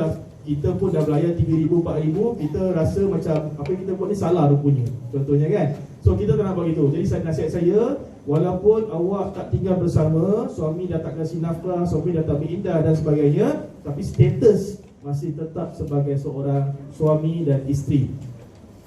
dah belayar 3,000, 4,000, kita rasa macam apa yang kita buat ni salah rupanya, contohnya kan. So kita tak nak buat itu. Jadi nasihat saya, walaupun awak tak tinggal bersama, suami dah tak kasih nafkah, suami dah tak berindah dan sebagainya, tapi status masih tetap sebagai seorang suami dan isteri.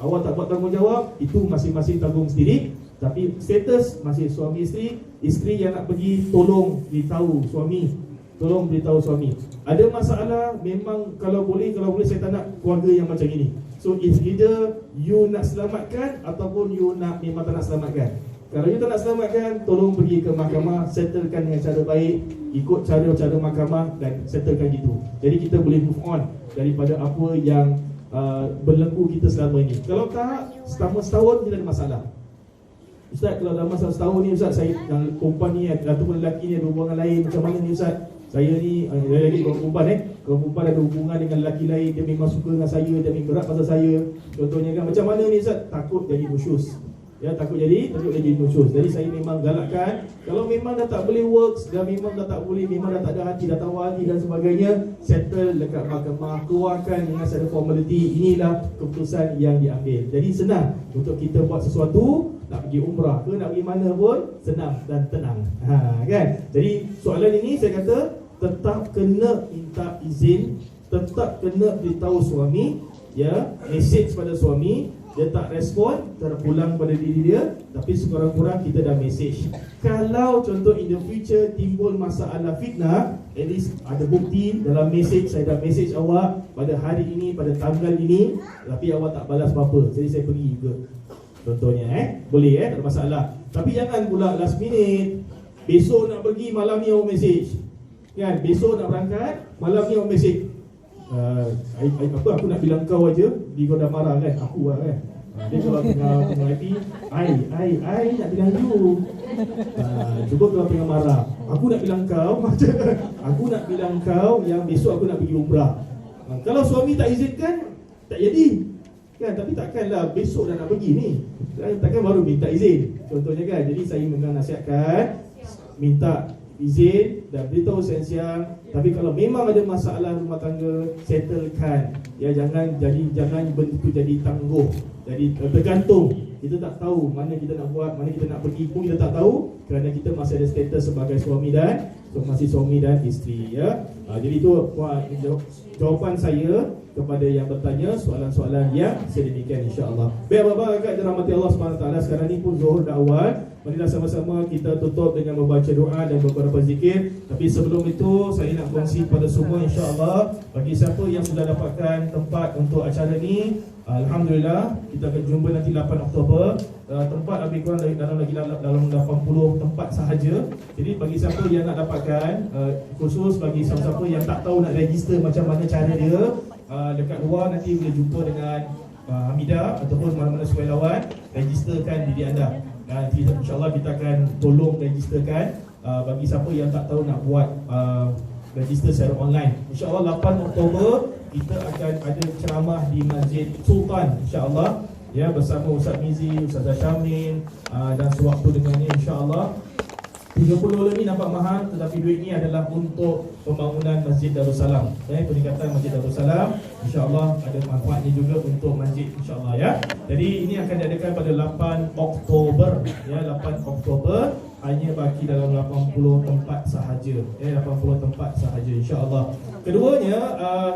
Awak tak buat tanggungjawab, itu masing-masing tanggung sendiri, tapi status masih suami isteri. Isteri yang nak pergi, tolong beritahu suami tolong beritahu suami. Ada masalah, memang kalau boleh saya tak nak keluarga yang macam ini. So it's either you nak selamatkan ataupun you nak memang tak nak selamatkan. Kalau you tak nak selamatkan, tolong pergi ke mahkamah, settlekan dengan cara baik, ikut cara-cara mahkamah dan settlekan gitu. Jadi kita boleh move on daripada apa yang berlaku kita selama ini. Kalau tak, selama setahun tidak ada masalah. Ustaz, kalau dalam masa setahun ni Ustaz, saya dan perempuan ni ataupun lelaki ni ada hubungan lain, macam mana ni Ustaz? Saya ni lagi kalau perempuan ada hubungan dengan lelaki lain, dia memang suka dengan saya, dia memang berat pasal saya, contohnya kan, macam mana ni Ustaz? Takut jadi nusyus. Ya, takut jadi nusyus. Jadi saya memang galakkan, kalau memang dah tak boleh works, dah memang dah tak boleh, memang dah tak ada hati, dah tahu hati dan sebagainya, settle dekat mahkamah, keluarkan dengan secara formality. Inilah keputusan yang diambil. Jadi senang untuk kita buat sesuatu, nak pergi umrah ke, nak pergi mana pun, senang dan tenang. Kan? Jadi soalan ini saya kata tetap kena minta izin, tetap kena beritahu suami, ya, message pada suami. Dia tak respon, terpulang pada diri dia, tapi sekurang-kurang kita dah message. Kalau contoh in the future timbul masalah fitnah, at least ada bukti dalam message, saya dah message awak pada hari ini, pada tanggal ini, tapi awak tak balas apa-apa, jadi saya pergi juga. Contohnya boleh tak ada masalah. Tapi jangan pula last minute, besok nak pergi, malam ni awak message. Kan, besok nak berangkat, malam ni awak message. Aku nak bilang kau aja, dia kau dah marah kan, aku lah kan. Dia kalau tengah happy, I nak bilang you. Cuba kalau tengah marah, aku nak bilang kau macam aku nak bilang kau yang besok aku nak pergi umrah. Kalau suami tak izinkan, tak jadi kan. Tapi takkanlah besok dah nak pergi ni, takkan baru minta izin, contohnya kan. Jadi saya memang nasihatkan, minta izin dan beritahu siang-siang. Tapi kalau memang ada masalah rumah tangga, settlekan. Ya, jangan benda tu jadi tangguh, jadi tergantung. Kita tak tahu mana kita nak buat, mana kita nak pergi pun kita tak tahu, kerana kita masih ada status sebagai suami dan masih suami dan isteri, ya. Jadi itu jawapan saya kepada yang bertanya soalan-soalan yang sedemikian, insya-Allah. Baik, Bapak Kakak dirahmati Allah SWT, sekarang ni pun zuhur dah awal. Marilah sama-sama kita tutup dengan membaca doa dan beberapa zikir. Tapi sebelum itu saya nak kongsi pada semua, insya-Allah, bagi siapa yang sudah dapatkan tempat untuk acara ni, alhamdulillah, kita akan jumpa nanti 8 Oktober. Tempat lebih kurang dalam 80 tempat sahaja. Jadi bagi siapa yang nak dapatkan, khusus bagi siapa-siapa yang tak tahu nak register macam mana cara dia, dekat luar nanti boleh jumpa dengan Hamidah ataupun mana-mana sukarelawan, registerkan diri anda. Nanti insyaAllah kita akan tolong registerkan bagi siapa yang tak tahu nak buat register secara online. InsyaAllah 8 Oktober kita akan ada ceramah di Masjid Sultan, insyaAllah, ya, bersama Ustaz Mizi, Ustazah Syamil, dan sewaktu dengannya, insyaAllah. 30 lebih nampak mahal, tetapi duit ini adalah untuk pembangunan Masjid Darussalam, peningkatan Masjid Darussalam. InsyaAllah ada manfaatnya juga untuk masjid, insyaAllah, ya. Jadi ini akan diadakan pada 8 Oktober, ya, 8 Oktober. Hanya baki dalam 80 tempat sahaja, 80 tempat sahaja, insyaAllah. Keduanya,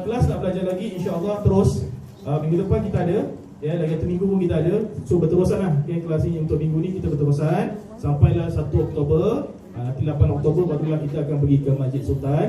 kelas nak belajar lagi, insyaAllah terus. Minggu depan kita ada, ya, lagi satu minggu pun kita ada. So berterusan lah, kelas ini untuk minggu ni kita berterusan sampailah 1 Oktober. Nanti 8 Oktober barulah kita akan pergi ke Masjid Sultan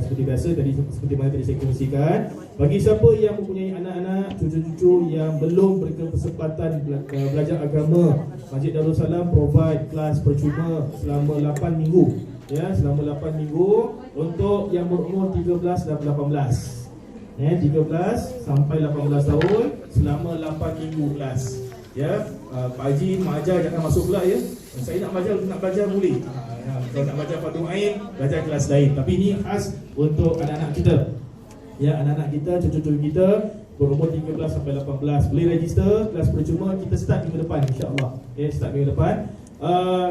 seperti biasa, seperti mana tadi saya kongsikan. Bagi siapa yang mempunyai anak-anak, cucu-cucu yang belum berkesempatan belajar agama, Masjid Darussalam provide kelas percuma selama 8 minggu, ya, selama 8 minggu untuk yang berumur 13 dan 18, 13 sampai 18 tahun selama 8 minggu kelas, ya. Pak Haji, Mak Ajar jangan masuk pula, ya. Saya nak belajar boleh. Kalau nak belajar Fardu Ain, belajar kelas lain. Tapi ini khas untuk anak-anak kita, ya, anak-anak kita, cucu-cucu kita berumur 13 sampai 18. Boleh register kelas percuma, kita start minggu depan, insya-Allah. Ya, start minggu depan.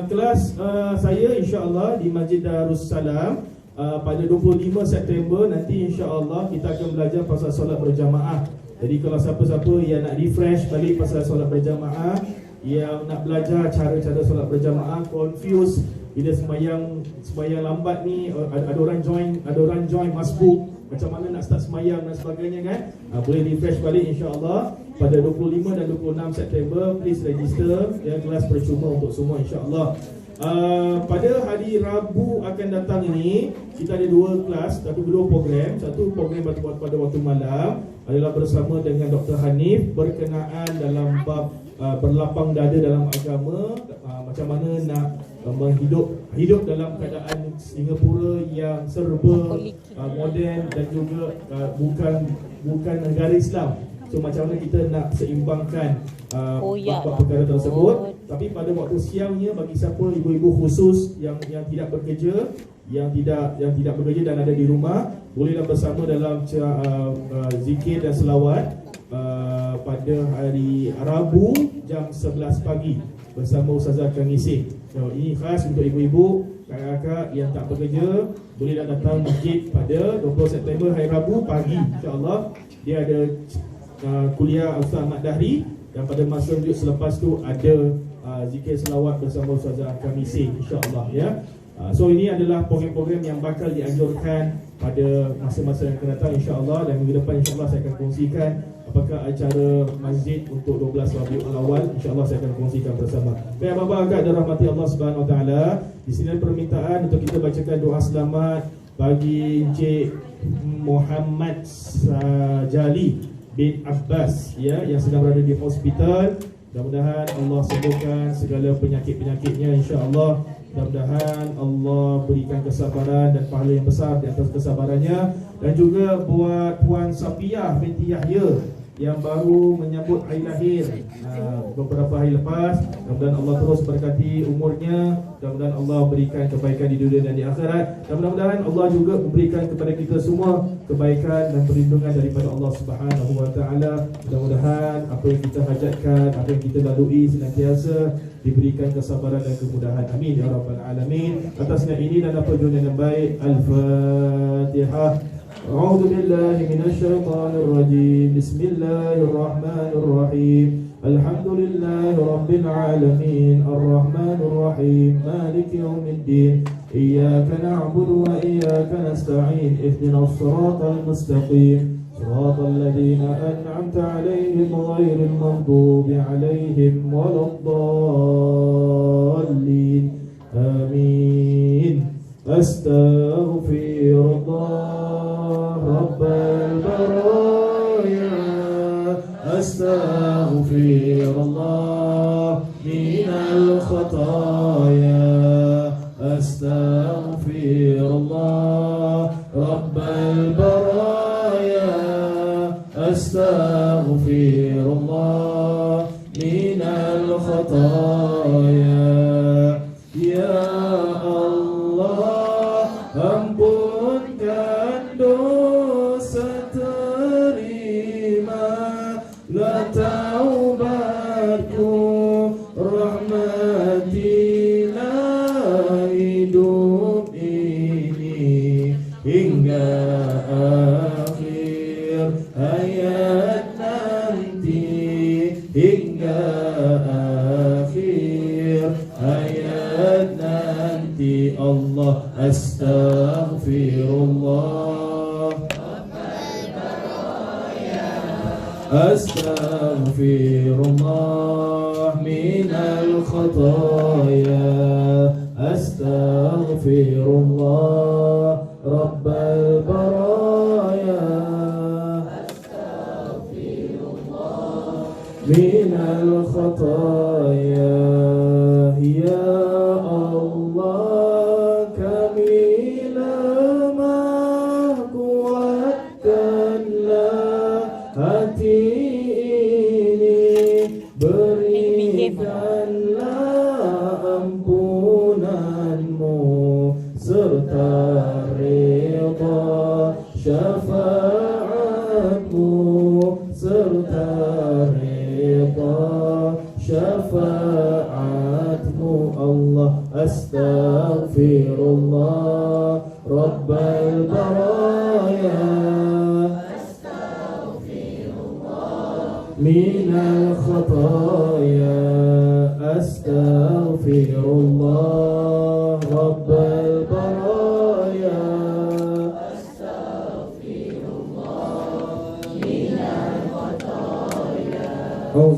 Kelas saya insya-Allah di Masjid Darussalam pada 25 September nanti, insya-Allah kita akan belajar pasal solat berjamaah. Jadi kalau siapa-siapa yang nak refresh balik pasal solat berjamaah, yang nak belajar cara-cara solat berjamaah, confuse bila sembahyang lambat ni, ada orang join masbuk, macam mana nak start sembahyang dan sebagainya, kan. Boleh refresh balik, insya-Allah pada 25 dan 26 September. Please register, ya, kelas percuma untuk semua, insya-Allah. pada hari Rabu akan datang ini kita ada dua kelas, dua program. Satu program pada waktu malam adalah bersama dengan Dr. Hanif berkenaan dalam bab berlapang dada dalam agama, macam mana nak hidup dalam keadaan Singapura yang serba moden dan juga bukan negara Islam. So macam mana kita nak seimbangkan perkara tersebut. Tapi pada waktu siangnya, bagi siapa ibu-ibu khusus yang tidak bekerja, yang tidak bekerja dan ada di rumah, bolehlah bersama dalam zikir dan selawat pada hari Rabu jam 11 pagi bersama Ustazah Kamisih. So, ini khas untuk ibu-ibu, kakak-kakak yang tak bekerja, bolehlah datang masjid pada 20 September hari Rabu pagi. InsyaAllah dia ada kuliah Ustaz Ahmad Dahri, dan pada masa selepas tu ada zikir selawat bersama Ustazah Kamisih, insyaAllah ya. So ini adalah program-program yang bakal dianjurkan pada masa-masa yang akan datang, insyaAllah. Dan minggu depan insyaAllah saya akan kongsikan apakah acara masjid untuk 12 Rabiul Awal, insyaAllah saya akan kongsikan bersama. Baik abang-abang agak dirahmati Allah Subhanahu Wa Taala, di sini ada permintaan untuk kita bacakan doa selamat bagi Encik Muhammad Jali bin Abbas ya, yang sedang berada di hospital. Mudah-mudahan Allah sembuhkan segala penyakit-penyakitnya, insya-Allah. Mudah-mudahan Allah berikan kesabaran dan pahala yang besar di atas kesabarannya. Dan juga buat Puan Safiah binti Yahya yang baru menyambut hari lahir beberapa hari lepas. Mudah-mudahan Allah terus berkati umurnya, mudah-mudahan Allah berikan kebaikan di dunia dan di akhirat, dan mudah-mudahan Allah juga memberikan kepada kita semua kebaikan dan perlindungan daripada Allah Subhanahu Wa Taala. Mudah-mudahan apa yang kita hajatkan, apa yang kita lalui senantiasa diberikan kesabaran dan kemudahan. Amin ya rabbal alamin. Atas nama ini dan apa tujuan yang baik, Al-Fatihah. أعوذ بالله من الشيطان الرجيم بسم الله الرحمن الرحيم الحمد لله رب العالمين الرحمن الرحيم مالك يوم الدين إياك نعبد وإياك نستعين اهدنا الصراط المستقيم صراط الذين أنعمت عليهم غير المغضوب عليهم ولا الضالين آمين أستغفر الله رب البرايا أستغفر الله من الخطايا أستغفر الله رب البرايا أستغفر الله من الخطايا يا Allah, ampunkan dosa terima la taubatku, rahmatilah hidup ini hingga akhir hayat nanti, hingga akhir hayat nanti. Allah astaghfirullah astaghfirullah minal khataya astaghfirullah rabbal baraya astaghfirullah minal khataya ya Allah, kami lemah, kuatkanlah hati ini, berikanlah ampunanmu serta ridha syafaatmu serta ridha syafaatmu. Allah astaghfirullah rabbal baraya astaghfirullah minal khataya astaghfirullah rabbal baraya astaghfirullah minal khataya.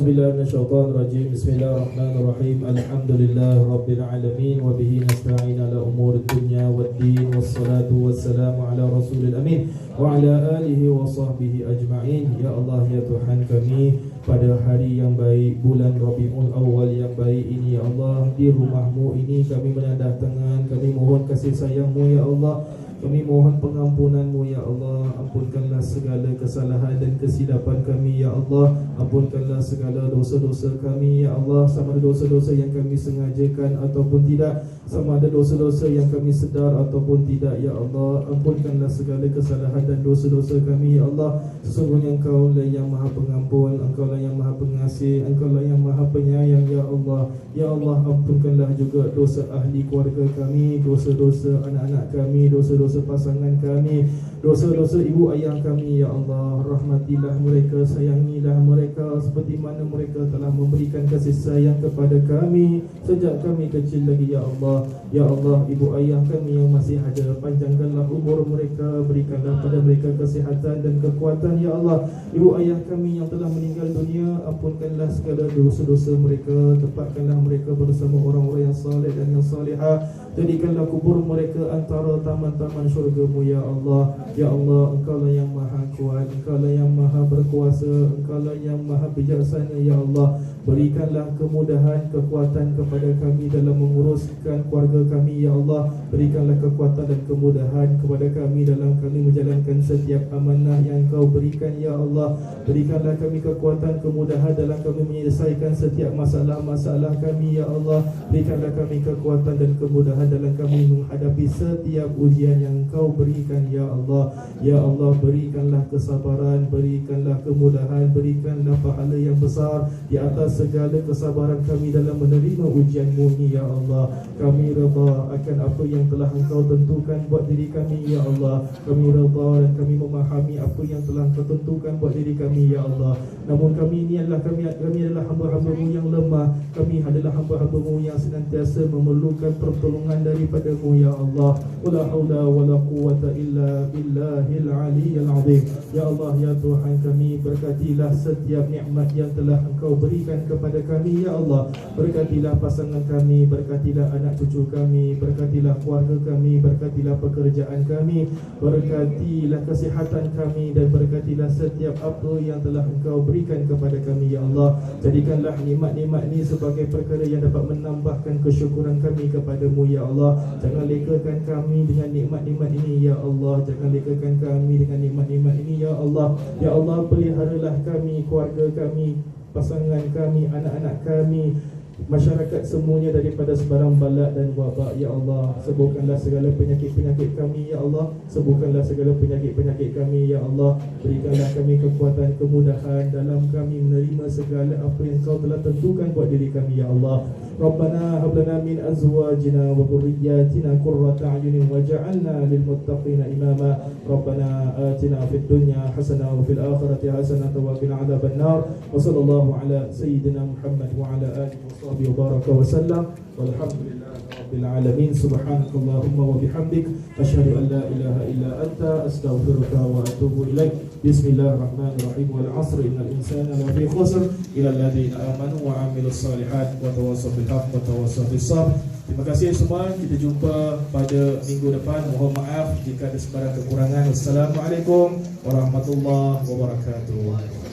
بالله من الشيطان الرجيم. بسم الله الرحمن الرحيم. الحمد لله رب العالمين وبه نستعين على أمور الدنيا والدين والصلاة والسلام على رسول الأمين وعلى آله وصحبه أجمعين. Ya Allah, ya Tuhan kami, pada hari yang baik, bulan Rabiul Awal yang baik ini, ya Allah, di rumahmu ini kami menadah tangan, kami mohon kasih sayangmu ya Allah. Kami mohon pengampunanmu ya Allah. Ampunkanlah segala kesalahan dan kesilapan kami ya Allah. Ampunkanlah segala dosa-dosa kami ya Allah, sama ada dosa-dosa yang kami sengajakan ataupun tidak, sama ada dosa-dosa yang kami sedar ataupun tidak ya Allah. Ampunkanlah segala kesalahan dan dosa-dosa kami ya Allah. Sesungguhnya Engkau lah yang Maha Pengampun, Engkau lah yang Maha Pengasih, Engkau lah yang Maha Penyayang ya Allah. Ya Allah, ampunkanlah juga dosa ahli keluarga kami, dosa-dosa anak-anak kami, dosa-dosa pasangan kami, dosa-dosa ibu ayah kami ya Allah. Rahmatilah mereka, sayangilah mereka seperti mana mereka telah memberikan kasih sayang kepada kami sejak kami kecil lagi ya Allah. Ya Allah, ibu ayah kami yang masih ada, panjangkanlah umur mereka, berikanlah pada mereka kesihatan dan kekuatan ya Allah. Ibu ayah kami yang telah meninggal dunia, ampunkanlah segala dosa-dosa mereka, tempatkanlah mereka bersama orang-orang yang saleh dan yang salihah. Jadikanlah kubur mereka antara taman-taman syurga-Mu ya Allah. Ya Allah, Engkau lah yang Maha Kuat, Engkau lah yang Maha Berkuasa, Engkau lah yang Maha Bijaksana ya Allah. Berikanlah kemudahan, kekuatan kepada kami dalam menguruskan keluarga kami ya Allah. Berikanlah kekuatan dan kemudahan kepada kami dalam kami menjalankan setiap amanah yang Engkau berikan ya Allah. Berikanlah kami kekuatan, kemudahan dalam kami menyelesaikan setiap masalah-masalah kami ya Allah. Berikanlah kami kekuatan dan kemudahan dalam kami menghadapi setiap ujian yang Engkau berikan ya Allah. Ya Allah, berikanlah kesabaran, berikanlah kemudahan, berikanlah pahala yang besar di atas segala kesabaran kami dalam menerima ujian-Mu ni ya Allah. Kami redha akan apa yang telah Engkau tentukan buat diri kami ya Allah. Kami redha dan kami memahami apa yang telah Engkau tentukan buat diri kami ya Allah. Namun kami ini adalah kami adalah hamba-hamba-Mu yang lemah. Kami adalah hamba-hamba-Mu yang senantiasa memerlukan pertolongan daripada-Mu ya Allah. Wala haula wala quwwata illa billahil aliyyil azim. Ya Allah, ya Tuhan kami, berkatilah setiap nikmat yang telah Engkau berikan kepada kami ya Allah. Berkatilah pasangan kami, berkatilah anak cucu kami, berkatilah keluarga kami, berkatilah pekerjaan kami, berkatilah kesihatan kami, dan berkatilah setiap apa yang telah Engkau berikan kepada kami ya Allah. Jadikanlah nikmat-nikmat ini sebagai perkara yang dapat menambahkan kesyukuran kami kepada-Mu ya Allah. Jangan lekakan kami dengan nikmat-nikmat ini ya Allah. Jangan lekakan kami dengan nikmat-nikmat ini ya Allah. Ya Allah, peliharalah kami, keluarga kami, pasangan kami, anak-anak kami, masyarakat semuanya daripada sebarang bala dan wabak ya Allah. Sembuhkanlah segala penyakit-penyakit kami ya Allah. Sembuhkanlah segala penyakit-penyakit kami ya Allah. Berikanlah kami kekuatan, kemudahan dalam kami menerima segala apa yang Kau telah tentukan buat diri kami ya Allah. Rabbana hab lana min azwajina wa dhurriyyatina qurrata a'yunin waj'alna lil muttaqina imama. Rabbana atina fid dunya hasanah wa fil akhirati hasanah wa qina adzaban nar. Wa sallallahu ala sayyidina Muhammad wa ala alihi wa baraka wa sallam. Walhamdulillahi rabbil alamin. Subhanakallahumma wa bihamdik asyhadu an la ilaha illa anta astaghfiruka wa atubu ilaik. Bismillahirrahmanirrahim. Wal 'asri innal insana lafi khusr illa alladziina amanu wa 'amilus shalihat wa tawassaw bil haqq wa tawassaw bis sabr. Terima kasih semua. Kita jumpa pada minggu depan. Mohon maaf jika ada sebarang kekurangan. Wassalamualaikum warahmatullahi wabarakatuh.